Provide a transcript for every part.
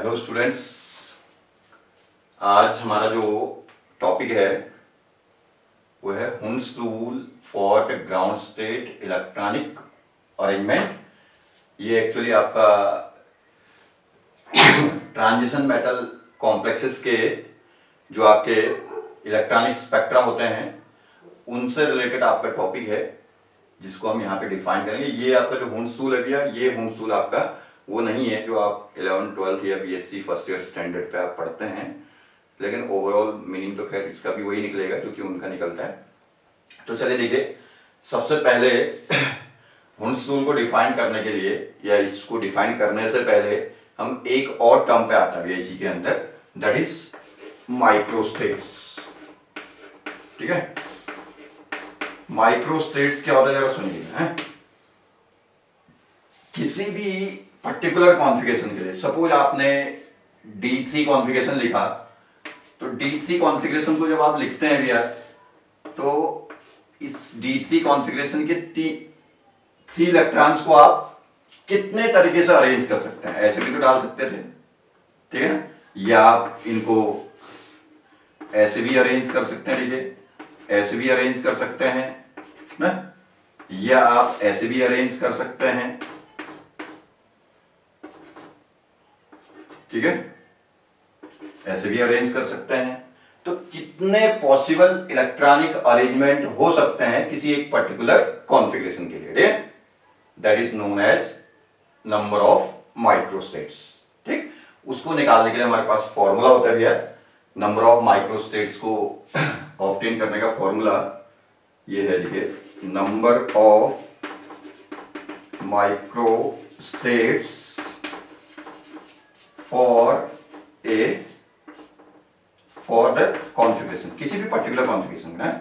Hello students, आज हमारा जो टॉपिक है वो है हुंस rule for the ground state electronic arrangement. ये एक्चुअली आपका ट्रांजिशन मेटल कॉम्प्लेक्सेस के जो आपके इलेक्ट्रॉनिक स्पेक्ट्रा होते हैं उनसे रिलेटेड आपका टॉपिक है, जिसको हम यहाँ पे डिफाइन करेंगे। ये आपका जो हुंस रूल है भैया, ये हुंस रूल आपका वो नहीं है जो आप 11th 12th या बीएससी फर्स्ट ईयर स्टैंडर्ड पे आप पढ़ते हैं, लेकिन ओवरऑल मीनिंग तो खैर इसका भी वही निकलेगा क्योंकि उनका निकलता है। तो चलिए देखिए, सबसे पहले हुंस रूल को डिफाइन करने के लिए या इसको डिफाइन करने से पहले हम एक और टर्म पे आता है इसी के अंदर, दैट इज माइक्रोस्टेट्स। ठीक है, माइक्रोस्टेट्स क्या होता है जरा सुनिए। हैं किसी भी पर्टिकुलर कॉन्फ़िगरेशन के लिए, सपोज आपने D3 कॉन्फ़िगरेशन लिखा, तो D3 कॉन्फ़िगरेशन को जब आप लिखते हैं भैया, तो इस D3 कॉन्फ़िगरेशन के 3 इलेक्ट्रॉन्स को आप कितने तरीके से अरेंज कर सकते हैं। ऐसे भी तो डाल सकते थे, ठीक है ना, या आप इनको ऐसे भी अरेंज कर सकते हैं, देखिए ऐसे भी अरेंज कर सकते हैं ना, या आप ऐसे भी अरेंज कर सकते हैं। ठीक है, ऐसे भी अरेंज कर सकते हैं। तो कितने पॉसिबल इलेक्ट्रॉनिक अरेंजमेंट हो सकते हैं किसी एक पर्टिकुलर कॉन्फ़िगरेशन के लिए, that is known as number of microstates. ठीक, उसको निकालने के लिए हमारे पास फॉर्मूला होता है भैया। नंबर ऑफ माइक्रोस्टेट्स को ऑब्टेन करने का फॉर्मूला ये है, देखिए, number of microstates for the configuration, किसी भी पर्टिकुलर कॉन्फ़िगरेशन में,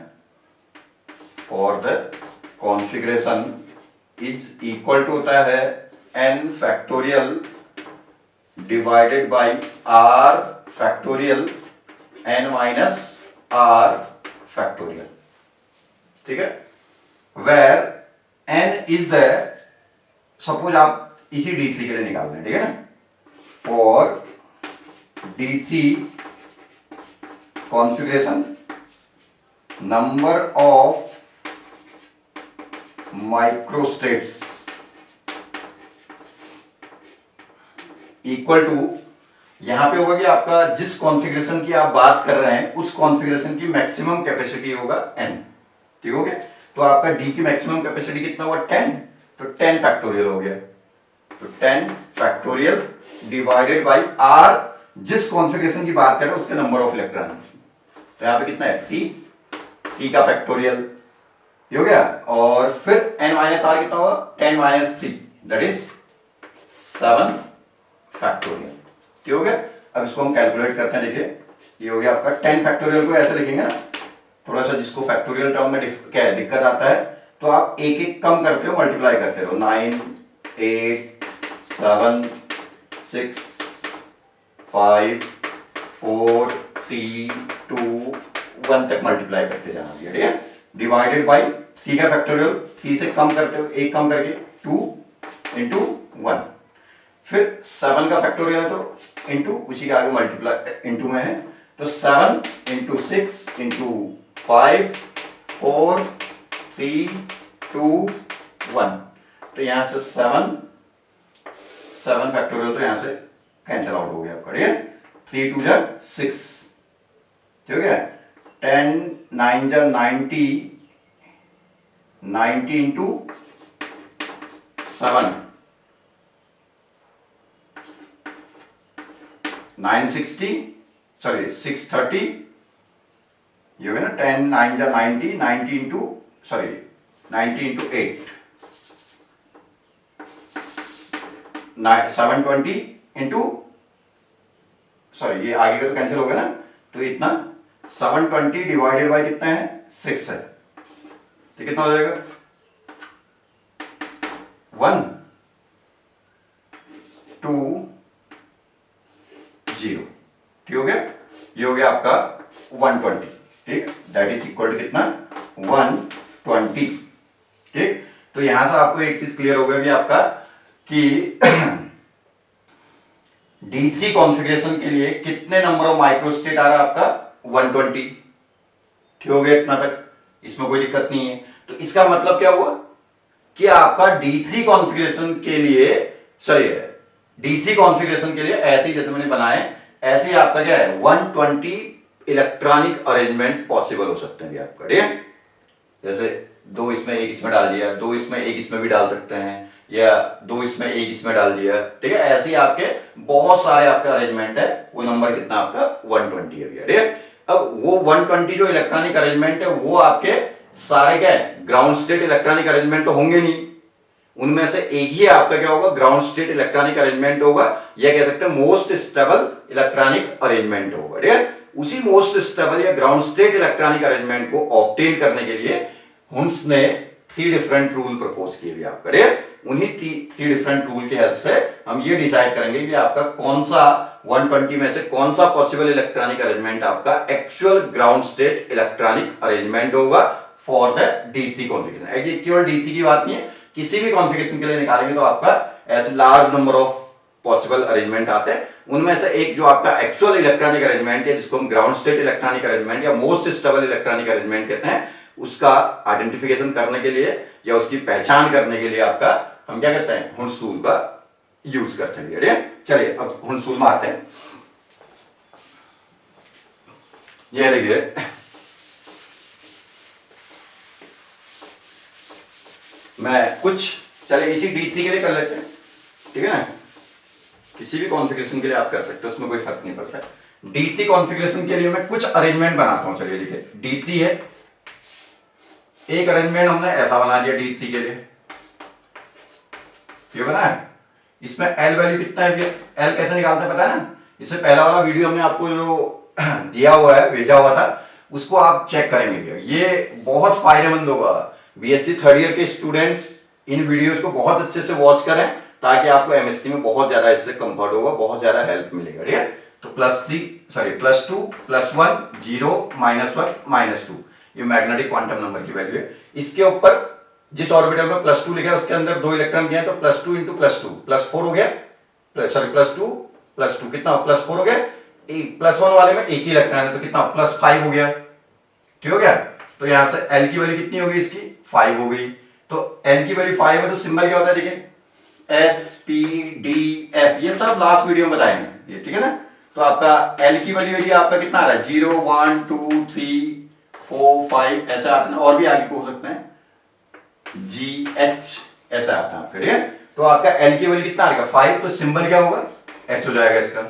for the configuration is equal to होता है n factorial divided by r factorial n minus r factorial. ठीक है, where n is the, suppose आप इसी D3 के लिए निकाल रहे हैं, ठीक है ना, for D3 configuration number of microstates equal to, यहां पे होगा कि आपका जिस कॉन्फ़िगरेशन की आप बात कर रहे हैं उस कॉन्फ़िगरेशन की मैक्सिमम कैपेसिटी होगा n। ठीक हो गया, तो आपका D की मैक्सिमम कैपेसिटी कितना हुआ 10, तो 10 फैक्टोरियल हो गया, तो 10 फैक्टोरियल डिवाइडेड बाय r, जिस कॉन्फ़िगरेशन की बात कर रहे हैं उसके नंबर ऑफ इलेक्ट्रॉन। तो यहाँ पे कितना है 3 का फैक्टोरियल हो गया, और फिर n माइनस आर कितना होगा 10 माइनस 3, दैट इज 7 फैक्टोरियल। ठीक हो गया, अब इसको हम कैलकुलेट करते हैं। देखिए ये हो गया आपका 10 फैक्टोरियल को ऐसे लिखेंगे ना, थोड़ा सा जिसको फैक्टोरियल टर्म में क्या है दिक्कत आता है, तो आप एक एक कम करते हो, मल्टीप्लाई करते रहो, 9 8 7 6 5 4 3 2 1 तक मल्टीप्लाई करते जाना, ठीक है। डिवाइडेड बाय 3 का फैक्टोरियल, 3 से कम करते हो, एक कम करके 2 इंटू 1, फिर 7 का फैक्टोरियल है तो इंटू उसी के आगे मल्टीप्लाई इंटू में है, तो 7 इंटू 6 इंटू 5 4 3 2 1, तो यहां से 7 फैक्टोरियल तो यहां से कैंसिल आउट हो गया आपका, ठीक है। 3 2 जा 6, ठीक है, 10 9 जा 90, 90 इंटू 7 960, सॉरी 630, ये हो गया ना, 10 9 जा 90, 90 into, sorry 90 into 8, 720 into, sorry ये आगे का तो कैंसिल हो गया ना, तो इतना 720 डिवाइडेड बाय कितना है 6 है, तो कितना हो जाएगा 1 2 0। ठीक हो गया, ये हो गया आपका 120, ठीक, दैट इज इक्वल टू कितना 120। ठीक, तो यहां से आपको एक चीज क्लियर हो गया भी आपका कि D3 कॉन्फ़िगरेशन के लिए कितने नंबर ऑफ माइक्रोस्टेट आ रहा है आपका 120। ठीक हो गया इतना तक, इसमें कोई दिक्कत नहीं है। तो इसका मतलब क्या हुआ कि आपका D3 कॉन्फ़िगरेशन के लिए, सॉरी D3 कॉन्फ़िगरेशन के लिए ऐसे ही जैसे मैंने बनाए ऐसे ही आपका क्या है 120 इलेक्ट्रॉनिक अरेंजमेंट पॉसिबल हो सकते हैं आपका। ठीक है, जैसे दो इसमें एक इसमें डाल दिया, दो इसमें एक इसमें भी डाल सकते हैं, या दो इसमें एक इसमें डाल दिया। ठीक है, ऐसे ही आपके बहुत सारे आपके अरेंजमेंट है। वो नंबर कितना आपका 120 है। ठीक है, अब वो 120 जो इलेक्ट्रॉनिक अरेंजमेंट है वो आपके सारे क्या है ग्राउंड स्टेट इलेक्ट्रॉनिक अरेंजमेंट तो होंगे नहीं, उनमें से एक ही आपका क्या होगा ग्राउंड स्टेट इलेक्ट्रॉनिक अरेंजमेंट होगा, या कह सकते हैं मोस्ट स्टेबल इलेक्ट्रॉनिक अरेंजमेंट होगा। ठीक है, उसी मोस्ट स्टेबल या ग्राउंड स्टेट इलेक्ट्रॉनिक अरेंजमेंट को ऑब्टेन करने के लिए हुन्स ने 3 डिफरेंट रूल प्रपोज किए भी आपका। ठीक है, उन्हीं 3 डिफरेंट रूल की हेल्प से हम ये डिसाइड करेंगे कि आपका कौन सा 120 में से कौन सा पॉसिबल इलेक्ट्रॉनिक अरेंजमेंट आपका actual ground state electronic arrangement होगा फॉर द D3 कॉन्फ़िगरेशन। ये केवल D3 की बात नहीं है, किसी भी कॉन्फ़िगरेशन के लिए निकालेंगे तो आपका ऐसे large number of possible arrangement आते हैं। उनमें से एक जो आपका एक्चुअल इलेक्ट्रॉनिक अरेंजमेंट है जिसको हम ग्राउंड स्टेट इलेक्ट्रॉनिक अरेंजमेंट या मोस्ट स्टेबल इलेक्ट्रॉनिक अरेंजमेंट कहते हैं, उसका आइडेंटिफिकेशन करने के लिए या उसकी पहचान करने के लिए आपका हम क्या करते हैं हुन्स रूल का यूज करते हैं। ठीक है, चलिए अब हुन्स रूल में आते हैं। ये देखिए मैं कुछ, चलिए इसी D3 के लिए कर लेते हैं। ठीक है ना, किसी भी कॉन्फ़िगरेशन के लिए आप कर सकते हो, उसमें कोई फर्क नहीं पड़ता। D3 कॉन्फ़िगरेशन के लिए मैं कुछ अरेंजमेंट बनाता हूं। चलिए देखिए D3 है, एक अरेंजमेंट हमने ऐसा बना दिया D3 के लिए, ये बना है। इसमें L वैल्यू कितना है, फिर L कैसे निकालते हैं पता है ना, इससे पहला वाला वीडियो हमने आपको जो दिया हुआ है भेजा हुआ था उसको आप चेक करेंगे। ये बहुत फायदेमंद होगा, BSc थर्ड ईयर के स्टूडेंट्स इन वीडियोस को बहुत अच्छे से वॉच करें ताकि आपको MSc में बहुत ज्यादा इससे कंफर्ट होगा, बहुत ज्यादा हेल्प मिलेगा। ठीक है, तो +2 +1 0 -1 -2 ये मैग्नेटिक क्वांटम नंबर की वैल्यू है। इसके ऊपर जिस ऑर्बिटल में +2 लिखा है उसके अंदर 2 इलेक्ट्रॉन गए तो +2 × +2 +4 हो गया, सॉरी +2 +2 कितना +4 हो गया। +1 वाले में एक ही इलेक्ट्रॉन है तो कितना +5 हो गया। ठीक हो गया, तो यहां से L की वैल्यू कितनी होगी इसकी 5 हो गई। तो L की वैल्यू 5 है तो सिंबल क्या होता है देखिए SPDF, ये सब लास्ट वीडियो में बताएंगे ये। ठीक है ना, तो आपका L की वैल्यू है आपका कितना आ रहा है 0 1 2 3 4 5 ऐसे आते हैं, और भी आगे को हो सकते हैं GH ऐसा आता है आपका। ठीक है, तो आपका L की वैल्यू कितना आएगा 5, तो सिंबल क्या होगा H हो जाएगा इसका।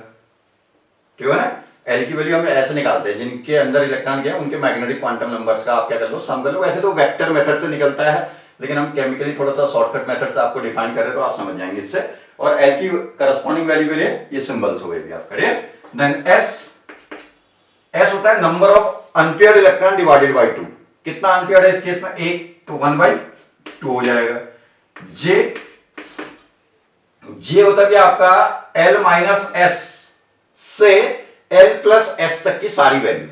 ठीक है ना, L की वैल्यू हम ऐसे निकालते हैं, जिनके अंदर इलेक्ट्रॉन गए उनके मैग्नेटिक क्वांटम नंबर्स का आप क्या कर लो सम कर लो। वैसे तो वेक्टर मेथड से निकलता है, लेकिन हम केमिकली थोड़ा सा शॉर्टकट मेथड से आपको डिफाइन कर रहे हैं तो आप समझ जाएंगे इससे। और L की करस्पॉन्डिंग वैल्यू के लिए ये सिंबल्स हो गए आपका। देन S होता है number of unpaired electron divided by 2। कितना अनपेयर्ड है इस केस में 1, तो 1/2 हो जाएगा। J होता है आपका L - S से L + S तक की सारी वैल्यू,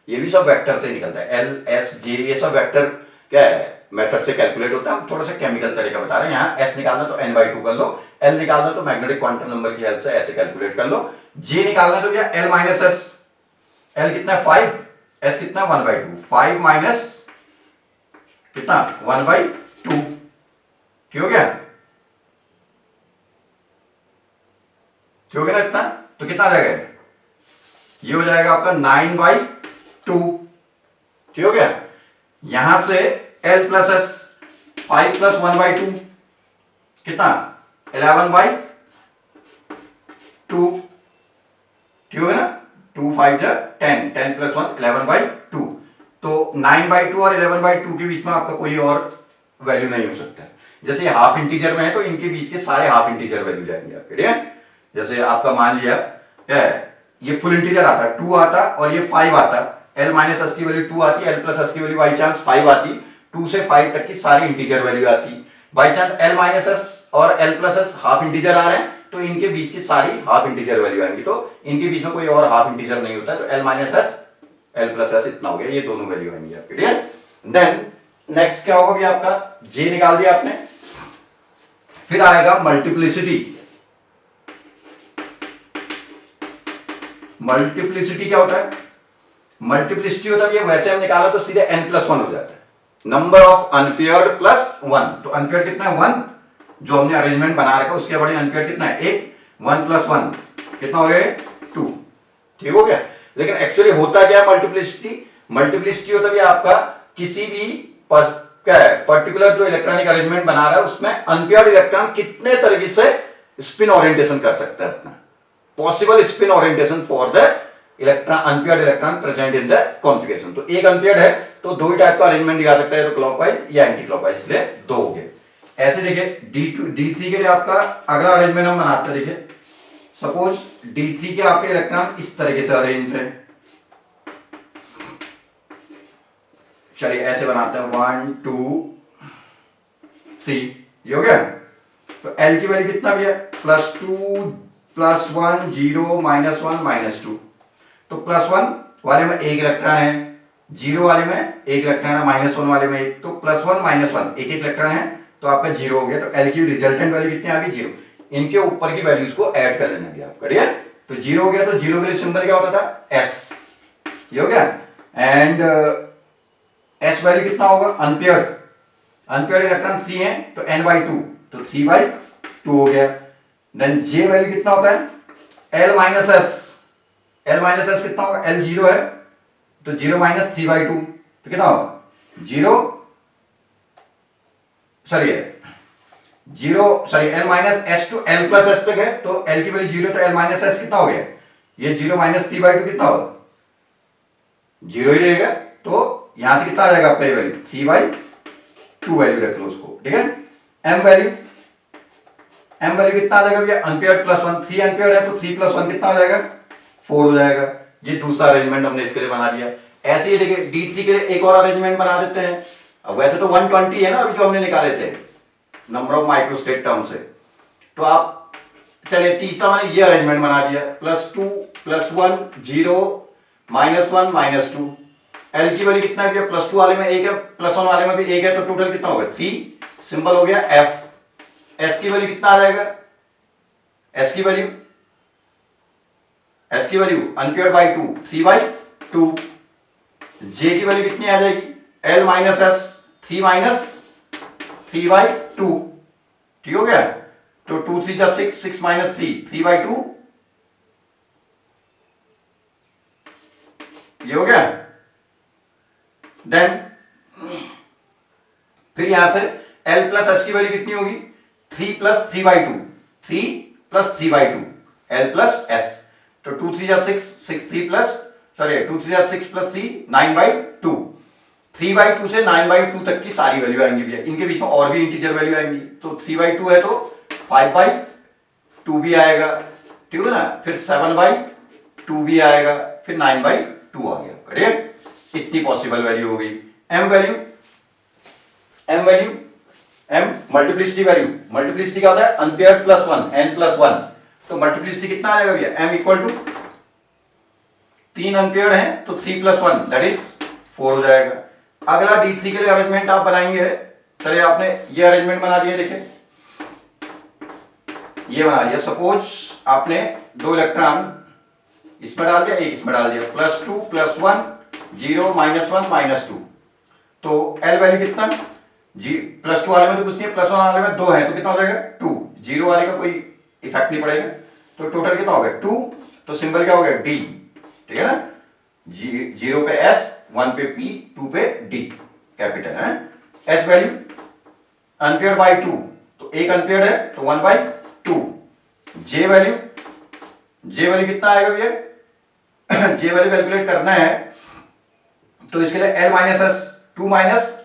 ये भी सब वेक्टर से निकलता है। L S J ये सब वेक्टर क्या है मेथड से कैलकुलेट होता है। हम थोड़ा सा केमिकल तरीका बता रहे हैं। यहाँ S निकालना तो n/2 कर लो, L निकालना तो मैग्नेटिक क्वांटम नंबर की हेल्प से ऐसे कैलकुलेट कर लो। J निकालना तो क्या L - S, L कितना है 5, S कितना 1/2, 5 माइनस कितना 1/2। ठीक हो गया, ठीक हो गया ना इतना, तो कितना आ जाएगा ये हो जाएगा आपका 9/2। ठीक हो गया, यहां से L + S 5 + 1/2 कितना 11/2। ठीक हो गया ना, 2 5 10, 10 + 1 11/2। तो 9/2 और 11/2 के बीच में आपका कोई और वैल्यू नहीं हो सकता है। जैसे हाफ इंटीजर में है तो इनके बीच के सारे हाफ इंटीजर वैल्यू जाएंगे आपके। ठीक है, जैसे आपका मान लिया क्या है ये फुल इंटीजर आता है 2 आता और ये 5 आता, L - S की वैल्यू 2 आती, L + S की वैल्यू बाई चांस 5 आती, 2 से 5 तक की सारी इंटीजर वैल्यू आती। बाई चांस L - S और L + S हाफ इंटीजर आ रहे हैं तो इनके बीच की सारी हाफ इंटीजर वैल्यू आएंगी, तो इनके बीच में कोई और हाफ इंटीजर नहीं होता है। तो L - S L + S इतना हो गया, ये दोनों वैल्यू आएंगी आपके। ठीक है, देन नेक्स्ट क्या होगा भी आपका J निकाल दिया आपने, फिर आएगा मल्टीप्लिसिटी। मल्टीप्लिसिटी क्या होता है? मल्टीप्लिसिटी होता है ये वैसे हम निकाला तो सीधे n+1 हो जाता है, नंबर ऑफ अनपेयर्ड प्लस 1। तो अनपेयर्ड कितना है? 1। जो हमने अरेंजमेंट बना रखा उसके अकॉर्डिंग अनपेयर्ड कितना है? 1। 1 + 1 कितना हो गया? 2। ठीक हो गया। लेकिन एक्चुअली होता क्या है मल्टीप्लिसिटी? मल्टीप्लिसिटी होता है आपका किसी भी क्या है पर्टिकुलर जो इलेक्ट्रॉनिक अरेंजमेंट बना रहा है उसमें अनपेयर्ड इलेक्ट्रॉन कितने तरीके से स्पिन ओरिएंटेशन कर सकता है अपना, possible spin orientation for the electron unpaired electron present in the configuration. तो एक अनपेयर्ड है तो दो ही टाइप का अरेंजमेंट दिखा सकता है, तो क्लॉकवाइज या एंटी क्लॉकवाइज, इसलिए दो हो गए। ऐसे देखिए D3 के लिए आपका अगला अरेंजमेंट हम बनाते हैं। देखिए सपोज D3 के आपके इलेक्ट्रॉन इस तरीके से अरेंज थे, चलिए ऐसे बनाते हैं 1 2 3, ये हो गया। तो L की वैल्यू कितना भी है? +2 +1 0 -1 -2। तो +1 वाले में एक इलेक्ट्रॉन है, 0 वाले में एक इलेक्ट्रॉन है, -1 वाले में एक, तो +1 -1 एक इलेक्ट्रॉन है तो आपका 0 हो गया। तो L की रिजल्टेंट वैल्यू कितनी आ गई? 0। इनके ऊपर की वैल्यूज को ऐड कर लेना भैया, करिए। तो 0 हो गया, तो 0 के लिए सिंबल क्या होता था? S, ये हो गया। एंड S वैल्यू कितना होगा? अनपेयर्ड, अनपेयर्ड इलेक्ट्रॉन 3 है तो n/2, तो 3/2 हो गया। देन J वैल्यू कितना होता है? L-S, L-S कितना होगा? L 0 है तो 0 - 3/2, तो कितना होगा? 0 सॉरी L-S टू L+S तक है, तो L की वैल्यू 0 तो L-S कितना हो गया? ये 0 - 3/2 कितना होगा? 0 ही रहेगा। तो यहां से कितना आ जाएगा आपका ये वैल्यू? 3/2 वैल्यू रख लो उसको, ठीक है। M वैल्यू कितना आ जाएगा भैया? अनपेयर्ड +1, 3 अनपेयर्ड है तो 3 + 1 कितना हो जाएगा? 4 हो जाएगा। ये दूसरा अरेंजमेंट हमने इसके लिए बना दिया। ऐसे ही देखिए D3 के लिए एक और अरेंजमेंट बना देते हैं। अब वैसे तो 120 है ना अभी जो हमने निकाले थे नंबर ऑफ माइक्रोस्टेट टर्म से, तो आप चलिए तीसरा मैंने ये अरेंजमेंट बना दिया, +2 +1 0 -1 -2। L की वैल्यू कितना है? +2 वाले में एक है, +1 वाले में भी एक है, तो टोटल कितना होगा? 3, सिंबल हो गया F। S की वैल्यू कितना आ जाएगा? S की वैल्यू अनपेयर्ड बाई 2, 3/2। J की वैल्यू कितनी आ जाएगी? L-S 3 - 3/2, ठीक हो गया। तो 2 3 जा 6, 6 - 3 3/2, ये हो गया। देन फिर यहां से L+S की वैल्यू कितनी होगी? 3 + 3/2, 3 + 3/2 L+S। तो 2 3 जा 6, 6 3 2 3 जा 6 + 3 9/2। 3/2 से 9/2 तक की सारी वैल्यू आएंगी भैया, इनके बीच में और भी इंटीजर वैल्यू आएंगी। तो 3/2 है तो 5/2 भी आएगा, ठीक है ना। फिर 7/2 भी आएगा, फिर 9/2 आ गया, करेक्ट। इतनी पॉसिबल वैल्यू हो गई। M मल्टीप्लिसिटी वैल्यू, मल्टीप्लिसिटी क्या होता है? Unpaired +1 n+1। तो मल्टीप्लिसिटी कितना आ जाएगा भैया? M = 3 अनपेयर्ड है तो 3 + 1 दैट इज 4 हो जाएगा। अगला D3 के लिए अरेंजमेंट आप बनाएंगे। चलिए आपने ये अरेंजमेंट बना दिया, देखिए ये बना दिया। सपोज आपने 2 इलेक्ट्रॉन इसमें डाल दिया, एक इसमें डाल दिया, +2 +1 0 -1 -2। तो L वैल्यू कितना? +2 वाले में तो कुछ नहीं है, +1 वाले में 2 है तो कितना हो जाएगा? 2। 0 वाले का कोई इफेक्ट नहीं पड़ेगा, तो टोटल कितना हो गया? 2। तो सिंबल क्या हो गया? D, ठीक है ना। 0 पे S, 1 पे P, 2 पे D, कैपिटल है। S वैल्यू अनपेयर्ड बाई 2, तो एक अनपेयर्ड है तो 1/2। J वैल्यू कितना आएगा भैया? J वैल्यू कैलकुलेट करना है तो इसके लिए L-S 2 -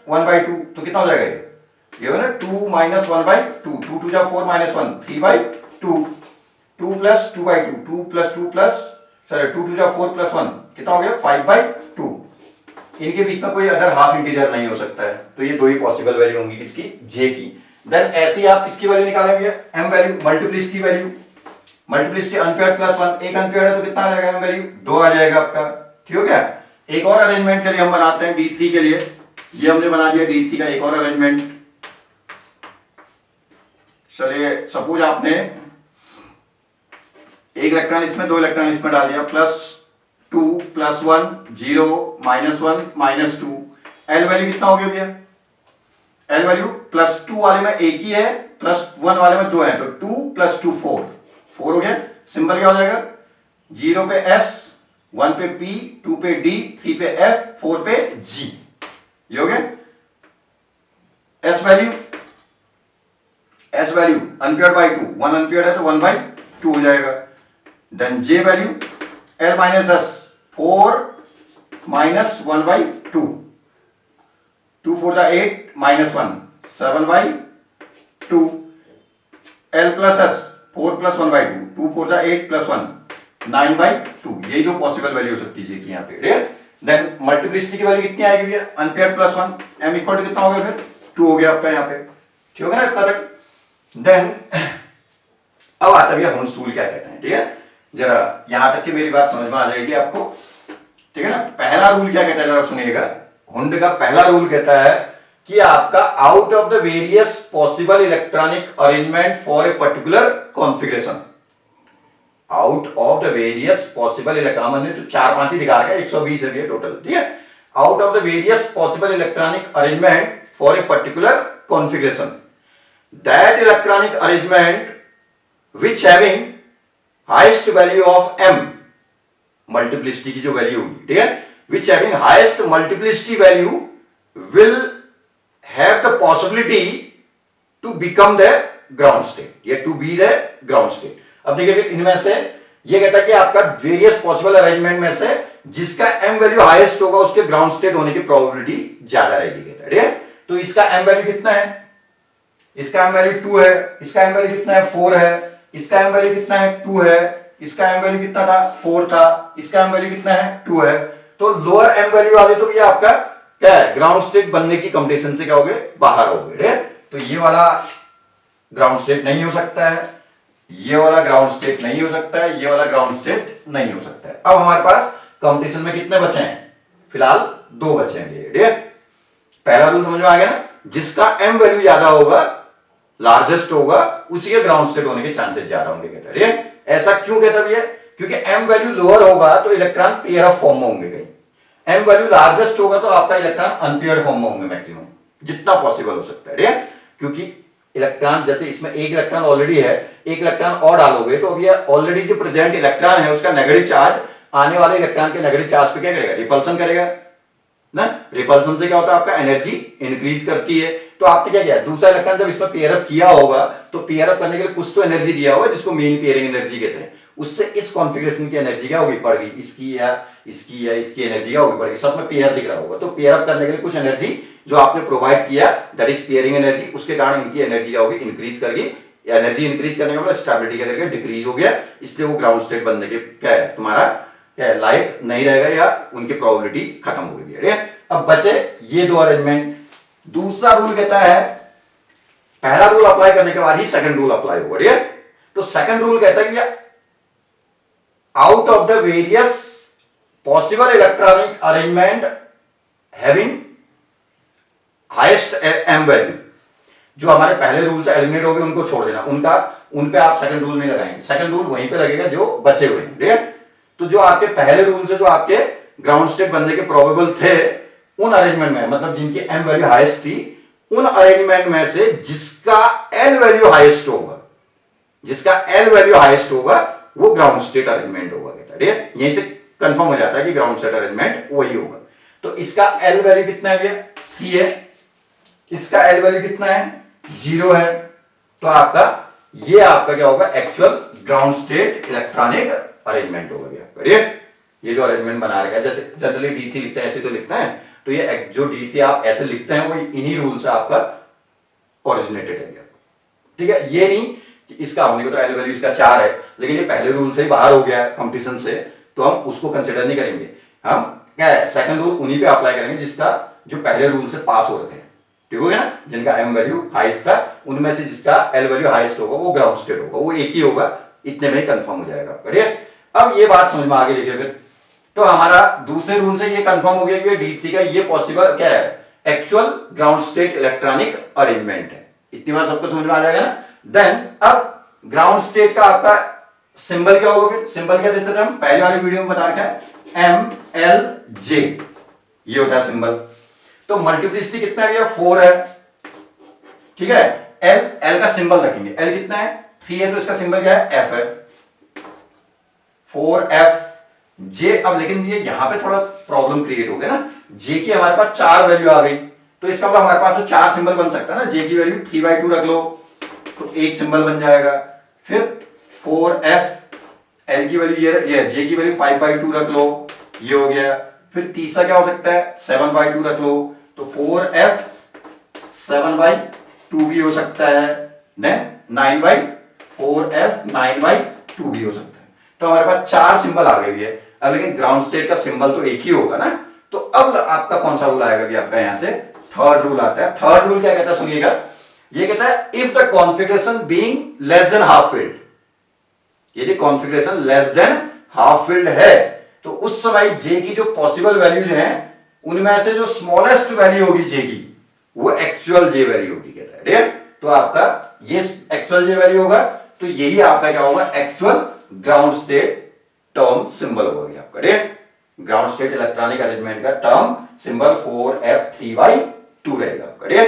1/2, तो कितना हो जाएगा? ये हो ना 2 - 1/2, 2 2 जा 4 -1 3/2, 2 + 2/2, 2 + 2 2 2 जा 4 + 1 कितना हो गया? 5/2। इनके बीच में कोई अदर हाफ इंटीजर नहीं हो सकता है, तो ये दो ही पॉसिबल वैल्यू होंगी किसकी? J की। देन ऐसे ही आप किसकी वैल्यू निकालेंगे? M value, multiplicity value, multiplicity unpaired +1, एक अनपेयर्ड है तो कितना आ जाएगा? M वैल्यू 2 आ जाएगा आपका, ठीक हो गया। एक और अरेंजमेंट चलिए हम बनाते हैं D3 के लिए। ये हमने बना दिया D3 का एक और अरेंजमेंट। चलिए सपोज आपने एक इलेक्ट्रॉन इसमें, दो इलेक्ट्रॉन इसमें डाल दिया, +2 +1 0 -1 -2। एल वैल्यू कितना हो गया भैया? एल वैल्यू +2 वाले में एक ही है, +1 वाले में दो है, तो 2 + 2 4 हो गया। सिंबल क्या हो जाएगा? 0 पे S, 1 पे P, 2 पे D, 3 पे F, 4 पे G। ये हो गया। S value unpaired by 2, 1 unpaired है तो 1/2 हो जाएगा। Then J value L minus S, 4 - 1/2, 2 4 8 -1 7/2। L plus S 4 + 1/2, 2 4 8 + 1 9/2। यही दो पॉसिबल वैल्यू हो सकती है कि यहाँ पे। देन मल्टीप्लिसिटी की वैल्यू कितनी आएगी भैया? अनपेयर्ड +1, m इक्वल टू कितना हो गया फिर? 2 हो गया आपका यहाँ पे। ठीक है ना इतना तक? देन अब आता भैया हुंड क्या कहते हैं। ठीक है, जरा यहां तक की मेरी बात समझ में आ जाएगी आपको। ठीक है ना? पहला रूल क्या कहता है जरा सुनिएगा। हुंड का पहला रूल कहता है कि आपका out of the various possible electronic arrangement for a particular configuration, out of the various possible electron, मैंने तो 4-5 ही दिखा रखा है, 120 है टोटल। ठीक है, out of the various possible electronic arrangement for a particular configuration, that electronic arrangement which having highest value of m, multiplicity की जो वैल्यू होगी, ठीक है, which having highest multiplicity value will have the possibility to become the ground state, या to be the ground state. अब देखिए फिर इनमें से ये कहता है कि आपका वेरियस पॉसिबल अरेंजमेंट में से जिसका m वैल्यू हाईएस्ट होगा उसके ग्राउंड स्टेट होने की प्रोबेबिलिटी ज्यादा रहेगी, कहता है। ठीक है, तो इसका m वैल्यू कितना है? इसका m वैल्यू 2 है, इसका m वैल्यू कितना है? 4 है, इसका m वैल्यू कितना है? 2 है, इसका m वैल्यू कितना था? 4 था, इसका m वैल्यू कितना है? 2 है। तो लोअर m वैल्यू वाले तो ये आपका क्या है? ग्राउंड स्टेट बनने की कंडीशन से क्या हो गए? बाहर हो गए। ठीक है, तो ये वाला ग्राउंड स्टेट नहीं हो सकता है, ये वाला ग्राउंड स्टेट नहीं हो सकता है, ये वाला ग्राउंड स्टेट नहीं हो सकता है। अब हमारे पास कंपटीशन में कितने बचे हैं? फिलहाल 2 बचे हैं। ठीक है, पहला रूल समझ में आ गया ना? जिसका m वैल्यू ज्यादा होगा, लार्जेस्ट होगा, उसी के ग्राउंड स्टेट होने के चांसेस ज्यादा होंगे, कहता है। ठीक है, ऐसा क्यों कहता है? क्योंकि m वैल्यू लोअर होगा तो इलेक्ट्रॉन पेयर ऑफ फॉर्म में होंगे कहीं, m वैल्यू लार्जेस्ट होगा तो आपका इलेक्ट्रॉन अनपेयर्ड फॉर्म में होंगे मैक्सिमम, जितना पॉसिबल हो सकता है। ठीक है, क्योंकि इलेक्ट्रॉन जैसे इसमें एक इलेक्ट्रॉन ऑलरेडी है, एक इलेक्ट्रॉन और डालोगे तो अभी ऑलरेडी जो प्रेजेंट इलेक्ट्रॉन है उसका नेगेटिव चार्ज आने वाले इलेक्ट्रॉन के नेगेटिव चार्ज पे क्या करेगा? रिपल्सन करेगा ना। रिपल्सन से क्या होता है? आपका एनर्जी इंक्रीज करती है। तो आपने क्या किया? दूसरा इलेक्ट्रॉन जब इसमें पेयर अप किया होगा तो पेयर अप करने के लिए कुछ तो एनर्जी दिया होगा जिसको मेन पेयरिंग एनर्जी कहते हैं। उससे इस कॉन्फ़िगरेशन की एनर्जी क्या होगी? बढ़ गई। इसकी या इसकी एनर्जी क्या होगी? बढ़ गई। सब में पेयर दिख रहा होगा तो पेयर अप करने के लिए कुछ एनर्जी जो आपने प्रोवाइड किया, दैट इज पेयरिंग एनर्जी, उसके कारण इनकी एनर्जी क्या होगी? इंक्रीज कर गई। एनर्जी इंक्रीज करने का स्टेबिलिटी क्या करके डिक्रीज हो गया, इसलिए वो ग्राउंड स्टेट बनने के क्या है? तुम्हारा क्या है? लाइक नहीं रहेगा या उनकी प्रोबेबिलिटी खत्म हो गई है। अब बचे ये 2 अरेंजमेंट। दूसरा रूल कहता है, पहला रूल अप्लाई करने के बाद ही सेकंड रूल अप्लाई होगा। ठीक है, तो सेकंड रूल कहता है कि out of the various possible electronic arrangement having highest m value, जो हमारे पहले रूल से एलिमिनेट हो गए उनको छोड़ देना, उन पे आप सेकंड रूल नहीं लगाएंगे। सेकंड रूल वहीं पे लगेगा जो बचे हुए हैं। ठीक है, तो जो आपके पहले रूल से जो आपके ग्राउंड स्टेट बनने के प्रोबेबल थे उन अरेंजमेंट में, मतलब जिनकी m वैल्यू हाईएस्ट थी, उन अरेंजमेंट में से जिसका l वैल्यू हाईएस्ट होगा, जिसका l वैल्यू हाईएस्ट होगा वो ग्राउंड स्टेट अरेंजमेंट होगा, कहता है। यहीं से कंफर्म हो जाता है कि ग्राउंड स्टेट अरेंजमेंट वही होगा। तो इसका l वैल्यू कितना है भैया? 3 है, इसका l वैल्यू कितना है? 0 है। तो आपका क्या होगा? Actual ground state electronic arrangement होगा भैया। ये जो अरेंजमेंट बना रखा है, जैसे जनरली D3 लिखते हैं ऐसे तो लिखते हैं, तो ये जो D3 आप ऐसे लिखते हैं वो इन्हीं रूल से आपका ओरिजिनेटेड है। ठीक है, ये नहीं कि इसका होने को तो l वैल्यू इसका 4 है, लेकिन ये पहले रूल से ही बाहर हो गया कंपटीशन से, तो हम उसको कंसिडर नहीं करेंगे। हम क्या है? सेकंड रूल उन्हीं पे अप्लाई करेंगे जिसका जो पहले रूल से पास हो रखे हैं। ठीक हो गया ना? जिनका m वैल्यू हाईएस्ट था उनमें से जिसका l वैल्यू हाईएस्ट होगा वो ग्राउंड स्टेट होगा, वो एक ही होगा, इतने में ही कंफर्म हो जाएगा। बढ़िया, अब ये बात समझ में आगे लिखे फिर। तो हमारा दूसरे रूल से ये कंफर्म हो गया कि D3 का ये पॉसिबल क्या है? Actual ground state electronic arrangement है। इतनी बात सबको समझ में आ जाएगा ना? देन अब ग्राउंड स्टेट का आपका सिंबल क्या होगा फिर? सिंबल क्या देते थे हम पहले वाली वीडियो में बता रखा है, MLJ, ये होता है सिंबल। तो मल्टीप्लिसिटी कितना है भैया? 4 है, ठीक है। एल का सिंबल रखेंगे, एल कितना है? 3 है, तो इसका सिंबल क्या है? F है, 4F J। अब लेकिन ये यहां पे थोड़ा प्रॉब्लम क्रिएट हो गया ना, J की हमारे पास 4 वैल्यू आ गई, तो इसका मतलब हमारे पास तो 4 सिंबल बन सकता है ना। J की वैल्यू 3/2 रख लो तो एक सिंबल बन जाएगा। फिर 4F, L की वैल्यू ये J की वैल्यू 5/2 रख लो, ये हो गया। फिर तीसरा क्या हो सकता है? 7/2 रख लो, तो 4F 7/2 भी हो सकता है। देन 9/4F 9/2 भी हो सकता है। तो हमारे पास 4 सिंबल आ गए है। अब लेकिन ग्राउंड स्टेट का सिंबल तो एक ही होगा ना, तो अब आपका कौन सा रूल आएगा? आपका यहां से थर्ड रूल आता है। थर्ड रूल क्या कहता है? सुनिएगा, ये कहता है if the configuration being less than half filled, यदि configuration less than half filled है तो उस समय जे की जो पॉसिबल वैल्यूज हैं उनमें से जो स्मॉलेस्ट वैल्यू होगी जे की, वो एक्चुअल जे वैल्यू होगी, कहता है। ठीक है, तो आपका ये एक्चुअल जे वैल्यू होगा, तो यही आपका क्या होगा? Actual ground state term symbol होगा आपका। ठीक है, ग्राउंड स्टेट इलेक्ट्रॉनिक अरेंजमेंट का टर्म सिंबल 4F3/2 रहेगा आपका। ठीक है,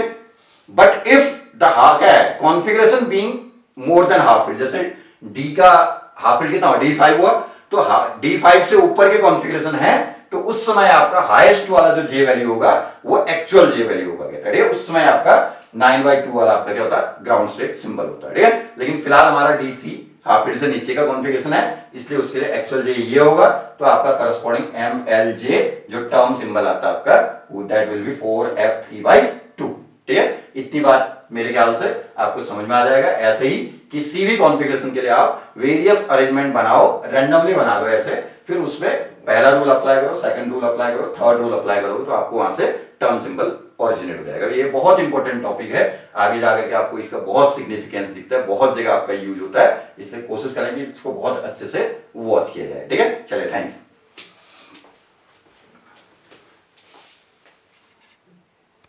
बट इफ द क्या है? Configuration being more than half field, जैसे डी का हाफ फिल्ड कितना? D5 हुआ, तो D5 से ऊपर के कॉन्फ़िगरेशन है, तो उस समय आपका हाईएस्ट वाला जो जे वैल्यू होगा वो एक्चुअल जे वैल्यू होगा, कहता है। उस समय आपका 9/2 वाला आपका क्या होता है? ग्राउंड स्टेट सिंबल होता है। ठीक है, लेकिन फिलहाल हमारा D3 हाफ फिल्ड से नीचे का कॉन्फ़िगरेशन है, इसलिए उसके लिए एक्चुअल जे ये होगा, तो आपका करस्पॉन्डिंग MLJ जो टर्म सिंबल आता है आपका, दैट विल बी 4F3/2। ठीक है, इतनी बात मेरे ख्याल से आपको समझ में आ जाएगा। ऐसे ही किसी भी कॉन्फ़िगरेशन के लिए आप वेरियस अरेंजमेंट बनाओ, रैंडमली बना लो ऐसे, फिर उसमें पहला रूल अप्लाई करो, सेकंड रूल अप्लाई करो, थर्ड रूल अप्लाई करो, तो आपको वहां से टर्म सिंबल ओरिजिनेट हो जाएगा। ये बहुत इंपॉर्टेंट टॉपिक है, आगे जाकर के आपको इसका बहुत सिग्निफिकेंस दिखता है, बहुत जगह आपका यूज होता है, इसलिए कोशिश करें कि इसको बहुत अच्छे से वॉच किया जाए। ठीक है, चलिए, थैंक यू।